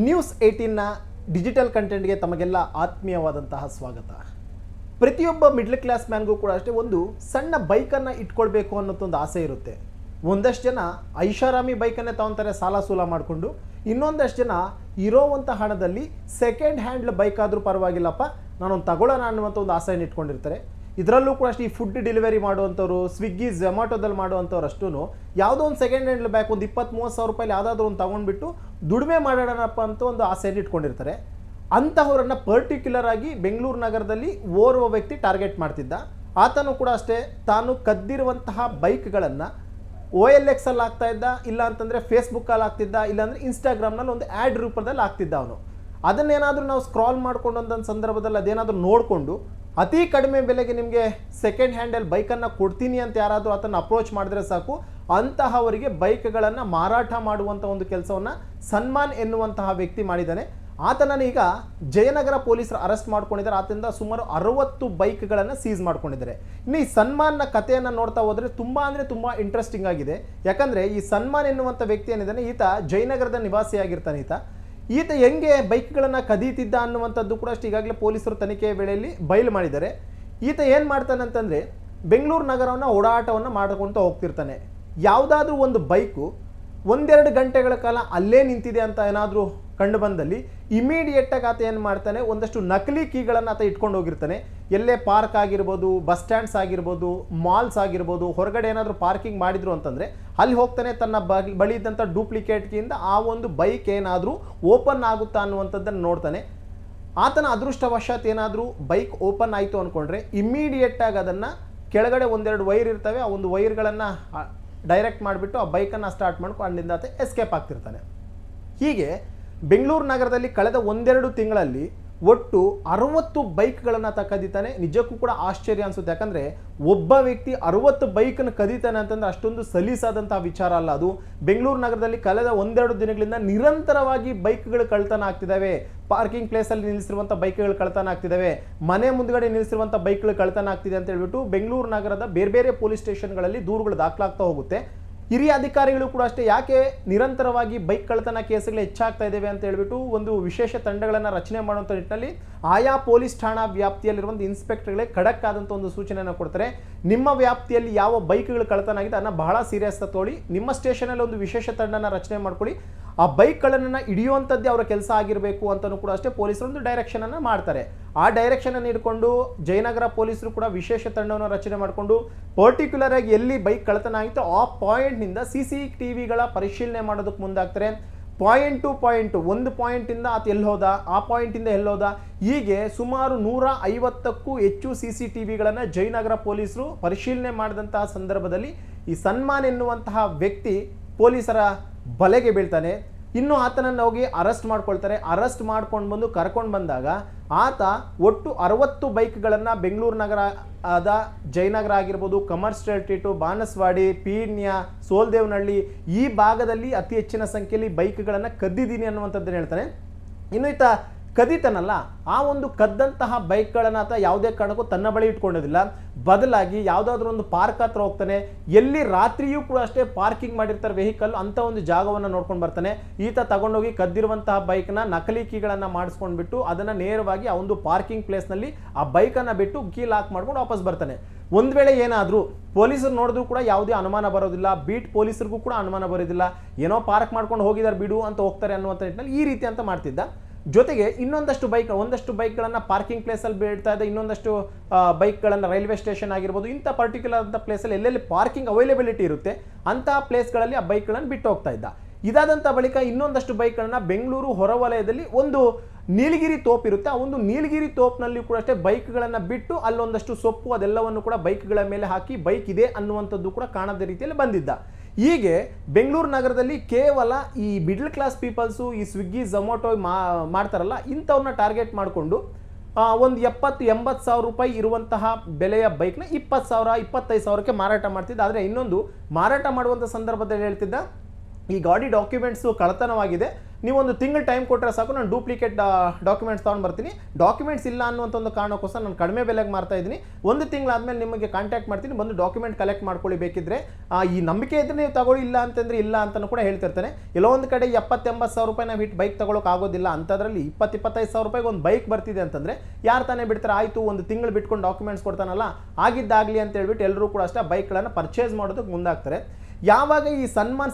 News 18ನ digital ಕಂಟೆಂಟ್ಗೆ ತಮಗೆಲ್ಲ ಆತ್ಮೀಯವಾದಂತಹ ಸ್ವಾಗತ. ಪ್ರತಿಯೊಬ್ಬ ಮಿಡ್ಲ್ ಕ್ಲಾಸ್ ಮ್ಯಾನ್ಗೂ ಕೂಡ ಅಷ್ಟೇ ಒಂದು ಸಣ್ಣ ಬೈಕನ್ನು ಇಟ್ಕೊಳ್ಬೇಕು ಅನ್ನೋದೊಂದು ಆಸೆ ಇರುತ್ತೆ. ಒಂದಷ್ಟು ಜನ ಐಷಾರಾಮಿ ಬೈಕನ್ನೇ ತಗೊತಾರೆ ಸಾಲ ಸೂಲ ಮಾಡಿಕೊಂಡು, ಇನ್ನೊಂದಷ್ಟು ಜನ ಇರೋವಂಥ ಹಣದಲ್ಲಿ ಸೆಕೆಂಡ್ ಹ್ಯಾಂಡ್ ಬೈಕ್ ಆದರೂ ಪರವಾಗಿಲ್ಲಪ್ಪ ನಾನೊಂದು ತಗೊಳ್ಳೋಣ ಅನ್ನುವಂಥ ಒಂದು ಆಸೆಯನ್ನು ಇಟ್ಕೊಂಡಿರ್ತಾರೆ. ಇದರಲ್ಲೂ ಕೂಡ ಅಷ್ಟೇ ಈ ಫುಡ್ ಡೆಲಿವರಿ ಮಾಡುವಂಥವ್ರು, ಸ್ವಿಗ್ಗಿ ಝೊಮ್ಯಾಟೋದಲ್ಲಿ ಮಾಡುವಂಥವ್ರು ಅಷ್ಟೂ ಯಾವುದೋ ಒಂದು ಸೆಕೆಂಡ್ ಹ್ಯಾಂಡ್ ಬೈಕ್ ಒಂದು 20-30 ಸಾವಿರ ರೂಪಾಯಿ ಯಾವುದಾದ್ರೂ ಒಂದು ತೊಗೊಂಡ್ಬಿಟ್ಟು ದುಡಿಮೆ ಮಾಡೋಣಪ್ಪ ಅಂತ ಒಂದು ಆಸೆಯನ್ನು ಇಟ್ಕೊಂಡಿರ್ತಾರೆ. ಅಂತಹವರನ್ನು ಪರ್ಟಿಕ್ಯುಲರ್ ಆಗಿ ಬೆಂಗಳೂರು ನಗರದಲ್ಲಿ ಓರ್ವ ವ್ಯಕ್ತಿ ಟಾರ್ಗೆಟ್ ಮಾಡ್ತಿದ್ದ. ಆತನು ಕೂಡ ಅಷ್ಟೇ ತಾನು ಕದ್ದಿರುವಂತಹ ಬೈಕ್ಗಳನ್ನು OLX ಅಲ್ಲಿ ಆಗ್ತಾ ಇದ್ದ, ಇಲ್ಲ ಅಂತಂದರೆ ಫೇಸ್ಬುಕ್ಕಲ್ಲಿ ಆಗ್ತಿದ್ದ, ಇಲ್ಲಾಂದರೆ ಇನ್ಸ್ಟಾಗ್ರಾಮ್ನಲ್ಲಿ ಒಂದು ಆ್ಯಡ್ ರೂಪದಲ್ಲಿ ಆಗ್ತಿದ್ದ. ಅವನು ಅದನ್ನೇನಾದರೂ ನಾವು ಸ್ಕ್ರಾಲ್ ಮಾಡ್ಕೊಂಡು ಒಂದೊಂದು ಸಂದರ್ಭದಲ್ಲಿ ಅದೇನಾದರೂ ನೋಡಿಕೊಂಡು ಅತಿ ಕಡಿಮೆ ಬೆಲೆಗೆ ನಿಮಗೆ ಸೆಕೆಂಡ್ ಹ್ಯಾಂಡಲ್ಲಿ ಬೈಕನ್ನು ಕೊಡ್ತೀನಿ ಅಂತ ಯಾರಾದರೂ ಆತನ್ನು ಅಪ್ರೋಚ್ ಮಾಡಿದ್ರೆ ಸಾಕು, ಅಂತಹವರಿಗೆ ಬೈಕ್ಗಳನ್ನು ಮಾರಾಟ ಮಾಡುವಂಥ ಒಂದು ಕೆಲಸವನ್ನು ಸನ್ಮಾನ್ ಎನ್ನುವಂತಹ ವ್ಯಕ್ತಿ ಮಾಡಿದ್ದಾನೆ. ಆತನನ್ನು ಈಗ ಜಯನಗರ ಪೊಲೀಸರು ಅರೆಸ್ಟ್ ಮಾಡ್ಕೊಂಡಿದ್ದಾರೆ. ಆತನಿಂದ ಸುಮಾರು 60 ಬೈಕ್ಗಳನ್ನು ಸೀಸ್ ಮಾಡ್ಕೊಂಡಿದ್ದಾರೆ. ಇನ್ನು ಈ ಸನ್ಮಾನ್ನ ಕಥೆಯನ್ನು ನೋಡ್ತಾ ಹೋದರೆ ತುಂಬ ಅಂದರೆ ತುಂಬ ಇಂಟ್ರೆಸ್ಟಿಂಗ್ ಆಗಿದೆ. ಯಾಕಂದರೆ ಈ ಸನ್ಮಾನ್ ಎನ್ನುವಂಥ ವ್ಯಕ್ತಿ ಏನಿದ್ದಾನೆ, ಈತ ಜಯನಗರದ ನಿವಾಸಿಯಾಗಿರ್ತಾನೆ. ಈತ ಹೆಂಗೆ ಬೈಕ್ಗಳನ್ನು ಕದೀತಿದ್ದ ಅನ್ನುವಂಥದ್ದು ಕೂಡ ಅಷ್ಟು ಈಗಾಗಲೇ ಪೊಲೀಸರು ತನಿಖೆಯ ವೇಳೆಯಲ್ಲಿ ಬಯಲು ಮಾಡಿದ್ದಾರೆ. ಈತ ಏನು ಮಾಡ್ತಾನೆ ಅಂತಂದರೆ, ಬೆಂಗಳೂರು ನಗರವನ್ನು ಓಡಾಟವನ್ನು ಮಾಡಿಕೊಳ್ತಾ ಹೋಗ್ತಿರ್ತಾನೆ. ಯಾವುದಾದ್ರೂ ಒಂದು ಬೈಕು 1-2 ಗಂಟೆಗಳ ಕಾಲ ಅಲ್ಲೇ ನಿಂತಿದೆ ಅಂತ ಏನಾದರೂ ಕಂಡು ಬಂದಲ್ಲಿ ಇಮಿಡಿಯೇಟಾಗಿ ಆತ ಏನು ಮಾಡ್ತಾನೆ, ಒಂದಷ್ಟು ನಕಲಿ ಕೀಗಳನ್ನು ಆತ ಇಟ್ಕೊಂಡು ಹೋಗಿರ್ತಾನೆ. ಎಲ್ಲೇ ಪಾರ್ಕ್ ಆಗಿರ್ಬೋದು, ಬಸ್ ಸ್ಟ್ಯಾಂಡ್ಸ್ ಆಗಿರ್ಬೋದು, ಮಾಲ್ಸ್ ಆಗಿರ್ಬೋದು, ಹೊರಗಡೆ ಏನಾದರೂ ಪಾರ್ಕಿಂಗ್ ಮಾಡಿದ್ರು ಅಂತಂದರೆ ಅಲ್ಲಿ ಹೋಗ್ತಾನೆ. ತನ್ನ ಬಳಿ ಇದ್ದಂಥ ಡೂಪ್ಲಿಕೇಟ್ ಕೀಯಿಂದ ಆ ಒಂದು ಬೈಕ್ ಏನಾದರೂ ಓಪನ್ ಆಗುತ್ತಾ ಅನ್ನುವಂಥದ್ದನ್ನು ನೋಡ್ತಾನೆ. ಆತನ ಅದೃಷ್ಟವಶಾತ್ ಏನಾದರೂ ಬೈಕ್ ಓಪನ್ ಆಯಿತು ಅಂದ್ಕೊಂಡ್ರೆ ಇಮ್ಮಿಡಿಯೇಟಾಗಿ ಅದನ್ನು ಕೆಳಗಡೆ 1-2 ವೈರ್ ಇರ್ತವೆ, ಆ ಒಂದು ವೈರ್ಗಳನ್ನು ಡೈರೆಕ್ಟ್ ಮಾಡಿಬಿಟ್ಟು ಆ ಬೈಕನ್ನು ಸ್ಟಾರ್ಟ್ ಮಾಡ್ಕೊಂಡು ಅಲ್ಲಿಂದ ಆತ ಎಸ್ಕೇಪ್ ಆಗ್ತಿರ್ತಾನೆ. ಹೀಗೆ ಬೆಂಗಳೂರು ನಗರದಲ್ಲಿ ಕಳೆದ 1-2 ತಿಂಗಳಲ್ಲಿ ಒಟ್ಟು 60 ಬೈಕ್ಗಳನ್ನು ಆತ ಕದೀತಾನೆ. ನಿಜಕ್ಕೂ ಕೂಡ ಆಶ್ಚರ್ಯ ಅನಿಸುತ್ತೆ. ಯಾಕಂದರೆ ಒಬ್ಬ ವ್ಯಕ್ತಿ 60 ಬೈಕನ್ನು ಕದೀತಾನೆ ಅಂತಂದರೆ ಅಷ್ಟೊಂದು ಸಲೀಸಾದಂತಹ ವಿಚಾರ ಅಲ್ಲ ಅದು. ಬೆಂಗಳೂರು ನಗರದಲ್ಲಿ ಕಳೆದ 1-2 ದಿನಗಳಿಂದ ನಿರಂತರವಾಗಿ ಬೈಕ್ಗಳು ಕಳ್ತನ ಆಗ್ತಿದ್ದಾವೆ. ಪಾರ್ಕಿಂಗ್ ಪ್ಲೇಸಲ್ಲಿ ನಿಲ್ಲಿಸಿರುವಂಥ ಬೈಕ್ಗಳು ಕಳ್ತನ ಆಗ್ತಿದ್ದಾವೆ, ಮನೆ ಮುಂದ್ಗಡೆ ನಿಲ್ಲಿಸಿರುವಂಥ ಬೈಕ್ಗಳು ಕಳ್ತನ ಆಗ್ತಿದೆ ಅಂತ ಹೇಳ್ಬಿಟ್ಟು ಬೆಂಗಳೂರು ನಗರದ ಬೇರೆ ಬೇರೆ ಪೊಲೀಸ್ ಸ್ಟೇಷನ್ಗಳಲ್ಲಿ ದೂರುಗಳು ದಾಖಲಾಗ್ತಾ ಹೋಗುತ್ತೆ. ಹಿರಿಯ ಅಧಿಕಾರಿಗಳು ಕೂಡ ಅಷ್ಟೇ ಯಾಕೆ ನಿರಂತರವಾಗಿ ಬೈಕ್ ಕಳ್ಳತನ ಕೇಸುಗಳು ಹೆಚ್ಚಾಗ್ತಾ ಇದ್ದಾವೆ ಅಂತ ಹೇಳ್ಬಿಟ್ಟು ಒಂದು ವಿಶೇಷ ತಂಡಗಳನ್ನು ರಚನೆ ಮಾಡುವಂಥ ನಿಟ್ಟಿನಲ್ಲಿ ಆಯಾ ಪೊಲೀಸ್ ಠಾಣಾ ವ್ಯಾಪ್ತಿಯಲ್ಲಿರುವಂಥ ಇನ್ಸ್ಪೆಕ್ಟರ್ಗಳೇ ಖಡಕ್ ಆದಂಥ ಒಂದು ಸೂಚನೆಯನ್ನು ಕೊಡ್ತಾರೆ. ನಿಮ್ಮ ವ್ಯಾಪ್ತಿಯಲ್ಲಿ ಯಾವ ಬೈಕ್ಗಳು ಕಳ್ಳತನ ಆಗಿದೆ ಅದನ್ನು ಬಹಳ ಸೀರಿಯಸ್ ತಗೊಳ್ಳಿ, ನಿಮ್ಮ ಸ್ಟೇಷನಲ್ಲಿ ಒಂದು ವಿಶೇಷ ತಂಡನ ರಚನೆ ಮಾಡ್ಕೊಳ್ಳಿ, ಆ ಬೈಕ್ಗಳನ್ನು ಹಿಡಿಯುವಂಥದ್ದೇ ಅವರ ಕೆಲಸ ಆಗಿರಬೇಕು ಅಂತಲೂ ಕೂಡ ಅಷ್ಟೇ ಪೊಲೀಸರು ಒಂದು ಡೈರೆಕ್ಷನನ್ನು ಮಾಡ್ತಾರೆ. ಆ ಡೈರೆಕ್ಷನನ್ನು ಇಟ್ಕೊಂಡು ಜಯನಗರ ಪೊಲೀಸರು ಕೂಡ ವಿಶೇಷ ತಂಡವನ್ನು ರಚನೆ ಮಾಡಿಕೊಂಡು ಪರ್ಟಿಕ್ಯುಲರ್ ಆಗಿ ಎಲ್ಲಿ ಬೈಕ್ ಕಳ್ಳತನ ಆಗಿತ್ತು ಆ ಪಾಯಿಂಟ್ನಿಂದ CCTVಗಳ ಪರಿಶೀಲನೆ ಮಾಡೋದಕ್ಕೆ ಮುಂದಾಗ್ತಾರೆ. ಪಾಯಿಂಟ್ ಟು ಪಾಯಿಂಟು, ಒಂದು ಪಾಯಿಂಟಿಂದ ಆತ ಎಲ್ಲಿ ಹೋದ, ಆ ಪಾಯಿಂಟಿಂದ ಎಲ್ಲೋದ, ಹೀಗೆ ಸುಮಾರು 150ಕ್ಕೂ ಹೆಚ್ಚು CCTVಗಳನ್ನು ಜಯನಗರ ಪೊಲೀಸರು ಪರಿಶೀಲನೆ ಮಾಡಿದಂತಹ ಸಂದರ್ಭದಲ್ಲಿ ಈ ಸನ್ಮಾನ್ ಎನ್ನುವಂತಹ ವ್ಯಕ್ತಿ ಪೊಲೀಸರ ಬಲೆಗೆ ಬೀಳ್ತಾನೆ. ಇನ್ನು ಆತನನ್ನು ಹೋಗಿ ಅರೆಸ್ಟ್ ಮಾಡ್ಕೊಳ್ತಾರೆ. ಅರೆಸ್ಟ್ ಮಾಡ್ಕೊಂಡು ಬಂದು ಕರ್ಕೊಂಡು ಬಂದಾಗ ಆತ ಒಟ್ಟು 60 ಬೈಕ್ಗಳನ್ನು ಬೆಂಗಳೂರು ನಗರ ಆದ ಜಯನಗರ ಆಗಿರ್ಬೋದು, ಕಮರ್ಷಿಯಲ್ ಸ್ಟ್ರೀಟು, ಬಾನಸವಾಡಿ, ಪೀಣ್ಯ, ಸೋಲ್ದೇವನಹಳ್ಳಿ ಈ ಭಾಗದಲ್ಲಿ ಅತಿ ಹೆಚ್ಚಿನ ಸಂಖ್ಯೆಯಲ್ಲಿ ಬೈಕ್ಗಳನ್ನು ಕದ್ದಿದ್ದೀನಿ ಅನ್ನುವಂಥದ್ದನ್ನು ಹೇಳ್ತಾನೆ. ಇನ್ನು ಈತ ಕದೀತನಲ್ಲ, ಆ ಒಂದು ಕದ್ದಂತಹ ಬೈಕ್ಗಳನ್ನು ಆತ ಯಾವುದೇ ಕಾರಣಕ್ಕೂ ತನ್ನ ಬಳಿ ಇಟ್ಕೊಳ್ಳೋದಿಲ್ಲ. ಬದಲಾಗಿ ಯಾವುದಾದ್ರೂ ಒಂದು ಪಾರ್ಕ್ ಹತ್ರ ಹೋಗ್ತಾನೆ. ಎಲ್ಲಿ ರಾತ್ರಿಯೂ ಕೂಡ ಅಷ್ಟೇ ಪಾರ್ಕಿಂಗ್ ಮಾಡಿರ್ತಾರೆ ವೆಹಿಕಲ್, ಅಂಥ ಒಂದು ಜಾಗವನ್ನು ನೋಡ್ಕೊಂಡು ಬರ್ತಾನೆ. ಈತ ತಗೊಂಡೋಗಿ ಕದ್ದಿರುವಂತಹ ಬೈಕ್ನ ನಕಲಿ ಕೀಗಳನ್ನು ಮಾಡಿಸ್ಕೊಂಡ್ಬಿಟ್ಟು ಅದನ್ನು ನೇರವಾಗಿ ಆ ಒಂದು ಪಾರ್ಕಿಂಗ್ ಪ್ಲೇಸ್ನಲ್ಲಿ ಆ ಬೈಕನ್ನು ಬಿಟ್ಟು ಕೀ ಲಾಕ್ ಮಾಡ್ಕೊಂಡು ವಾಪಸ್ ಬರ್ತಾನೆ. ಒಂದು ವೇಳೆ ಏನಾದರೂ ಪೊಲೀಸರು ನೋಡಿದ್ರು ಕೂಡ ಯಾವುದೇ ಅನುಮಾನ ಬರೋದಿಲ್ಲ, ಬೀಟ್ ಪೊಲೀಸರಿಗೂ ಕೂಡ ಅನುಮಾನ ಬರೋದಿಲ್ಲ. ಏನೋ ಪಾರ್ಕ್ ಮಾಡ್ಕೊಂಡು ಹೋಗಿದ್ದಾರೆ ಬಿಡು ಅಂತ ಹೋಗ್ತಾರೆ ಅನ್ನುವಂಥ ನಿಟ್ಟಿನಲ್ಲಿ ಈ ರೀತಿ ಅಂತ ಮಾಡ್ತಿದ್ದ. ಜೊತೆಗೆ ಒಂದಷ್ಟು ಬೈಕ್ಗಳನ್ನು ಪಾರ್ಕಿಂಗ್ ಪ್ಲೇಸಲ್ಲಿ ಬಿಡ್ತಾ ಇದೆ, ಇನ್ನೊಂದಷ್ಟು ಬೈಕ್ಗಳನ್ನು ರೈಲ್ವೆ ಸ್ಟೇಷನ್ ಆಗಿರ್ಬೋದು, ಇಂಥ ಪರ್ಟಿಕ್ಯುಲರ್ ಅಂತ ಪ್ಲೇಸಲ್ಲಿ ಎಲ್ಲೆಲ್ಲಿ ಪಾರ್ಕಿಂಗ್ ಅವೈಲೇಬಿಲಿಟಿ ಇರುತ್ತೆ ಅಂತಹ ಪ್ಲೇಸ್ಗಳಲ್ಲಿ ಆ ಬೈಕ್ಗಳನ್ನು ಬಿಟ್ಟು ಹೋಗ್ತಾ ಇದ್ದ. ಇದಾದಂಥ ಬಳಿಕ ಇನ್ನೊಂದಷ್ಟು ಬೈಕ್ಗಳನ್ನು ಬೆಂಗಳೂರು ಹೊರವಲಯದಲ್ಲಿ ಒಂದು ನೀಲಗಿರಿ ತೋಪ್ ಇರುತ್ತೆ, ಆ ಒಂದು ನೀಲಗಿರಿ ತೋಪ್ನಲ್ಲಿ ಕೂಡ ಅಷ್ಟೇ ಬೈಕ್ಗಳನ್ನು ಬಿಟ್ಟು ಅಲ್ಲೊಂದಷ್ಟು ಸೊಪ್ಪು ಅದೆಲ್ಲವನ್ನು ಕೂಡ ಬೈಕ್ಗಳ ಮೇಲೆ ಹಾಕಿ ಬೈಕ್ ಇದೆ ಅನ್ನುವಂಥದ್ದು ಕೂಡ ಕಾಣದ ರೀತಿಯಲ್ಲಿ ಬಂದಿದ್ದ. ಹೀಗೆ ಬೆಂಗಳೂರು ನಗರದಲ್ಲಿ ಕೇವಲ ಈ ಮಿಡ್ಲ್ ಕ್ಲಾಸ್ ಪೀಪಲ್ಸು ಈ ಸ್ವಿಗ್ಗಿ ಝೊಮ್ಯಾಟೋ ಮಾಡ್ತಾರಲ್ಲ ಇಂಥವ್ರನ್ನ ಟಾರ್ಗೆಟ್ ಮಾಡಿಕೊಂಡು ಒಂದು 70-80 ಸಾವಿರ ರೂಪಾಯಿ ಇರುವಂತಹ ಬೆಲೆಯ ಬೈಕ್ನ 20,000-25 ಸಾವಿರಕ್ಕೆ ಮಾರಾಟ ಮಾಡ್ತಿದ್ದ. ಆದರೆ ಇನ್ನೊಂದು ಮಾರಾಟ ಮಾಡುವಂಥ ಸಂದರ್ಭದಲ್ಲಿ ಹೇಳ್ತಿದ್ದ, ಈ ಗಾಡಿ ಡಾಕ್ಯುಮೆಂಟ್ಸು ಕಳ್ಳತನವಾಗಿದೆ, ನೀವೊಂದು ತಿಂಗಳು ಟೈಮ್ ಕೊಟ್ಟರೆ ಸಾಕು, ನಾನು ಡೂಪ್ಲಿಕೇಟ್ ಡಾಕ್ಯುಮೆಂಟ್ಸ್ ತೊಗೊಂಡು ಬರ್ತೀನಿ, ಡಾಕ್ಯುಮೆಂಟ್ಸ್ ಇಲ್ಲ ಅನ್ನುವಂಥ ಒಂದು ಕಾರಣಕ್ಕೋಸ್ಕರ ನಾನು ಕಡಿಮೆ ಬೆಲೆಗೆ ಮಾರ್ತಾ ಇದ್ದೀನಿ, ಒಂದು ತಿಂಗಳಾದ್ಮೇಲೆ ನಿಮಗೆ ಕಾಂಟ್ಯಾಕ್ಟ್ ಮಾಡ್ತೀನಿ, ಬಂದು ಡಾಕ್ಯುಮೆಂಟ್ ಕಲೆಕ್ಟ್ ಮಾಡ್ಕೊಳ್ಳಿ, ಬೇಕಿದ್ರೆ ಈ ನಂಬಿಕೆ ಇದ್ರೆ ನೀವು ತಗೊಳ್ಳಿ, ಇಲ್ಲ ಅಂತಂದ್ರೆ ಇಲ್ಲ ಅಂತಲೂ ಕೂಡ ಹೇಳ್ತಿರ್ತಾನೆ. ಎಲ್ಲೋ ಒಂದು ಕಡೆ 70-80 ಸಾವಿರ ರೂಪಾಯಿ ನಾವು ಹಿಟ್ಟು ಬೈಕ್ ತಗೊಳ್ಳೋಕೆ ಆಗೋದಿಲ್ಲ, ಅಂಥದ್ರಲ್ಲಿ 20-25 ಸಾವಿರ ರೂಪಾಯಿಗೆ ಒಂದು ಬೈಕ್ ಬರ್ತಿದೆ ಅಂತಂದರೆ ಯಾರು ತಾನೇ ಬಿಡ್ತಾರೆ, ಆಯಿತು ಒಂದು ತಿಂಗಳು ಬಿಟ್ಕೊಂಡು ಡಾಕ್ಯುಮೆಂಟ್ಸ್ ಕೊಡ್ತಾನಲ್ಲ ಆಗಿದ್ದಾಗಲಿ ಅಂತ ಹೇಳ್ಬಿಟ್ಟು ಎಲ್ಲರೂ ಕೂಡ ಅಷ್ಟೇ ಬೈಕ್ಗಳನ್ನು ಪರ್ಚೇಸ್ ಮಾಡೋದಕ್ಕೆ ಮುಂದಾಗ್ತಾರೆ. ಯಾವಾಗ ಈ ಸನ್ಮಾನ್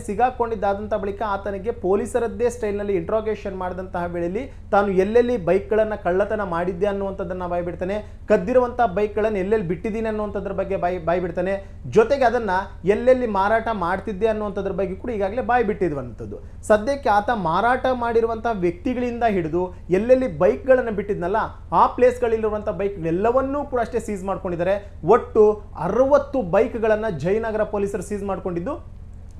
ಸಿಗಾಕೊಂಡಿದ್ದಾದಂಥ ಬಳಿಕ ಆತನಿಗೆ ಪೊಲೀಸರದ್ದೇ ಸ್ಟೈಲ್ನಲ್ಲಿ ಇಂಟ್ರೋಗೇಷನ್ ಮಾಡಿದಂತಹ ವೇಳೆಯಲ್ಲಿ ತಾನು ಎಲ್ಲೆಲ್ಲಿ ಬೈಕ್ಗಳನ್ನು ಕಳ್ಳತನ ಮಾಡಿದ್ದೆ ಅನ್ನುವಂಥದ್ದನ್ನು ಬಾಯ್ಬಿಡ್ತಾನೆ, ಕದ್ದಿರುವಂಥ ಬೈಕ್ಗಳನ್ನು ಎಲ್ಲೆಲ್ಲಿ ಬಿಟ್ಟಿದ್ದೀನಿ ಅನ್ನುವಂಥದ್ರ ಬಗ್ಗೆ ಬಾಯ್ಬಿಡ್ತಾನೆ, ಜೊತೆಗೆ ಅದನ್ನು ಎಲ್ಲೆಲ್ಲಿ ಮಾರಾಟ ಮಾಡ್ತಿದ್ದೆ ಅನ್ನುವಂಥದ್ರ ಬಗ್ಗೆ ಕೂಡ ಈಗಾಗಲೇ ಬಾಯ್ಬಿಟ್ಟಿರುವಂಥದ್ದು. ಸದ್ಯಕ್ಕೆ ಆತ ಮಾರಾಟ ಮಾಡಿರುವಂಥ ವ್ಯಕ್ತಿಗಳಿಂದ ಹಿಡಿದು ಎಲ್ಲೆಲ್ಲಿ ಬೈಕ್ಗಳನ್ನು ಬಿಟ್ಟಿದ್ನಲ್ಲ ಆ ಪ್ಲೇಸ್ಗಳಿರುವಂಥ ಬೈಕ್ನೆಲ್ಲವನ್ನೂ ಕೂಡ ಅಷ್ಟೇ ಸೀಸ್ ಮಾಡ್ಕೊಂಡಿದ್ದಾರೆ. ಒಟ್ಟು 60 ಬೈಕ್ಗಳನ್ನು ಜಯನಗರ ಪೊಲೀಸರು ಸೀಸ್ ಮಾಡಿಕೊಂಡಿದ್ದು,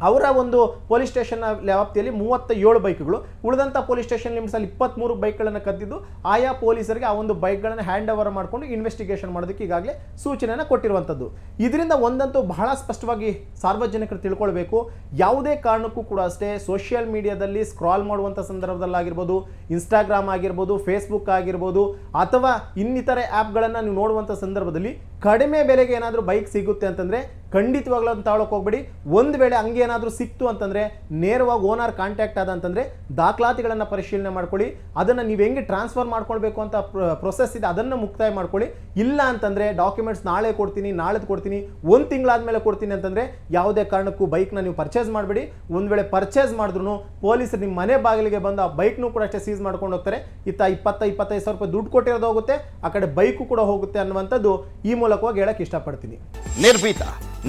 ಅವರ ಒಂದು ಪೊಲೀಸ್ ಸ್ಟೇಷನ್ ವ್ಯಾಪ್ತಿಯಲ್ಲಿ 37 ಬೈಕ್ಗಳು, ಉಳಿದಂಥ ಪೊಲೀಸ್ ಸ್ಟೇಷನ್ ಲಿಮಿಟ್ಸಲ್ಲಿ 23 ಬೈಕ್ಗಳನ್ನು ಕದ್ದಿದ್ದು ಆಯಾ ಪೊಲೀಸರಿಗೆ ಆ ಒಂದು ಬೈಕ್ಗಳನ್ನು ಹ್ಯಾಂಡ್ ಓವರ್ ಮಾಡಿಕೊಂಡು ಇನ್ವೆಸ್ಟಿಗೇಷನ್ ಮಾಡೋದಕ್ಕೆ ಈಗಾಗಲೇ ಸೂಚನೆಯನ್ನು ಕೊಟ್ಟಿರುವಂಥದ್ದು. ಇದರಿಂದ ಒಂದಂತೂ ಬಹಳ ಸ್ಪಷ್ಟವಾಗಿ ಸಾರ್ವಜನಿಕರು ತಿಳ್ಕೊಳ್ಬೇಕು, ಯಾವುದೇ ಕಾರಣಕ್ಕೂ ಕೂಡ ಅಷ್ಟೇ ಸೋಷಿಯಲ್ ಮೀಡಿಯಾದಲ್ಲಿ ಸ್ಕ್ರಾಲ್ ಮಾಡುವಂಥ ಸಂದರ್ಭದಲ್ಲಾಗಿರ್ಬೋದು, ಇನ್ಸ್ಟಾಗ್ರಾಮ್ ಆಗಿರ್ಬೋದು, ಫೇಸ್ಬುಕ್ ಆಗಿರ್ಬೋದು, ಅಥವಾ ಇನ್ನಿತರೆ ಆ್ಯಪ್ಗಳನ್ನು ನೀವು ನೋಡುವಂಥ ಸಂದರ್ಭದಲ್ಲಿ ಕಡಿಮೆ ಬೆಲೆಗೆ ಏನಾದರೂ ಬೈಕ್ ಸಿಗುತ್ತೆ ಅಂತಂದರೆ ಖಂಡಿತವಾಗ್ಲೂ ಅಂತ ತಾಳಕ್ಕೆ ಹೋಗ್ಬೇಡಿ. ಒಂದು ವೇಳೆ ಹಂಗೆ ಏನಾದರೂ ಸಿಕ್ತು ಅಂತಂದರೆ ನೇರವಾಗಿ ಓನರ್ ಕಾಂಟ್ಯಾಕ್ಟ್ ಆದ ಅಂತಂದರೆ ದಾಖಲಾತಿಗಳನ್ನು ಪರಿಶೀಲನೆ ಮಾಡ್ಕೊಳ್ಳಿ, ಅದನ್ನು ನೀವು ಹೆಂಗೆ ಟ್ರಾನ್ಸ್ಫರ್ ಮಾಡ್ಕೊಳ್ಬೇಕು ಅಂತ ಪ್ರೊಸೆಸ್ ಇದೆ ಅದನ್ನು ಮುಕ್ತಾಯ ಮಾಡ್ಕೊಳ್ಳಿ. ಇಲ್ಲ ಅಂತಂದರೆ ಡಾಕ್ಯುಮೆಂಟ್ಸ್ ನಾಳೆ ಕೊಡ್ತೀನಿ, ನಾಳೆದು ಕೊಡ್ತೀನಿ, ಒಂದು ತಿಂಗಳಾದಮೇಲೆ ಕೊಡ್ತೀನಿ ಅಂತಂದರೆ ಯಾವುದೇ ಕಾರಣಕ್ಕೂ ಬೈಕ್ನ ನೀವು ಪರ್ಚೇಸ್ ಮಾಡಬೇಡಿ. ಒಂದು ವೇಳೆ ಪರ್ಚೇಸ್ ಮಾಡಿದ್ರು ಪೊಲೀಸರು ನಿಮ್ಮ ಮನೆ ಬಾಗಿಲಿಗೆ ಬಂದು ಆ ಬೈಕ್ನೂ ಕೂಡ ಅಷ್ಟೇ ಸೀಸ್ ಮಾಡ್ಕೊಂಡು ಹೋಗ್ತಾರೆ. ಇತ್ತ 20-25 ಸಾವಿರ ರೂಪಾಯಿ ದುಡ್ಡು ಕೊಟ್ಟಿರೋದು ಹೋಗುತ್ತೆ, ಆ ಕಡೆ ಬೈಕು ಕೂಡ ಹೋಗುತ್ತೆ ಅನ್ನುವಂಥದ್ದು ಈ ಮೂಲಕವಾಗಿ ಹೇಳಕ್ಕೆ ಇಷ್ಟಪಡ್ತೀನಿ. ನಿರ್ಭೀತ,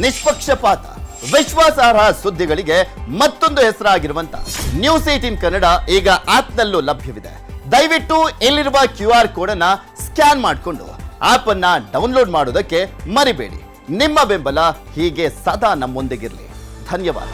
ನಿಷ್ಪಕ್ಷಪಾತ, ವಿಶ್ವಾಸಾರ್ಹ ಸುದ್ದಿಗಳಿಗೆ ಮತ್ತೊಂದು ಹೆಸರಾಗಿರುವಂತ ನ್ಯೂಸ್ 18 ಕನ್ನಡ ಈಗ ಆಪ್ನಲ್ಲೂ ಲಭ್ಯವಿದೆ. ದಯವಿಟ್ಟು ಇಲ್ಲಿರುವ QR ಕೋಡ್ ಅನ್ನ ಸ್ಕ್ಯಾನ್ ಮಾಡಿಕೊಂಡು ಆಪ್ ಅನ್ನ ಡೌನ್ಲೋಡ್ ಮಾಡೋದಕ್ಕೆ ಮರಿಬೇಡಿ. ನಿಮ್ಮ ಬೆಂಬಲ ಹೀಗೆ ಸದಾ ನಮ್ಮೊಂದಿಗಿರಲಿ. ಧನ್ಯವಾದ.